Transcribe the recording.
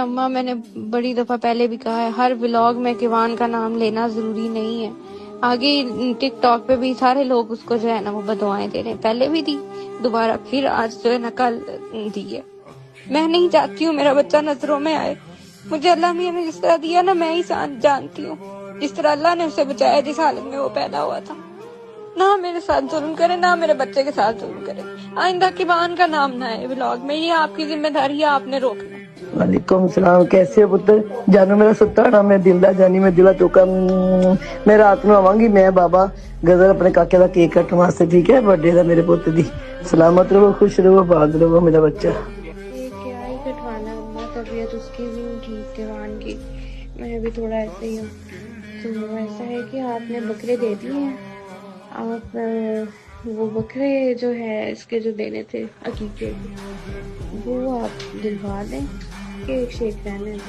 अम्मा, मैंने बड़ी दफा पहले भी कहा है, हर व्लॉग में किवान का नाम लेना जरूरी नहीं है। आगे टिकटॉक पे भी सारे लोग उसको जो है ना वो बदुआएं दे रहे हैं, पहले भी दी, दोबारा फिर आज जो है ना कल दी है। मैं नहीं चाहती हूँ मेरा बच्चा नजरों में आए। मुझे अल्लाह मियां ने जिस तरह दिया ना, मैं ही जानती हूँ, जिस तरह अल्लाह ने उसे बचाया जिस हालत में वो पैदा हुआ था। ना मेरे साथ जुल्म करे, ना मेरे बच्चे के साथ जुल्म करे। आइंदा किवान का नाम ना है व्लॉग में, ये आपकी जिम्मेदारी है, आपने रोकना। वालेकुम सलाम, कैसे हो पुत्र? जानो मेरा सुता ना, मैं दिल जानी, मैं दिला चौका। मैं रात में आवांगी, मैं बाबा गजल अपने काके का केक कटन वास्ते, ठीक है? बर्थडे का मेरे पुत्र दी। सलामत रहो, खुश रहो, आबाद रहो मेरा बच्चा। क्या ही कटवाना अम्मा, तबीयत उसकी भी नहीं ठीक किवान की, मैं भी थोड़ा ऐसे ही हूँ। तो ऐसा है कि आपने बकरे दे दिए हैं, आप वो बकरे जो है इसके जो देने थे अकीके, वो आप दिलवा दें, केक शेक रहने दें।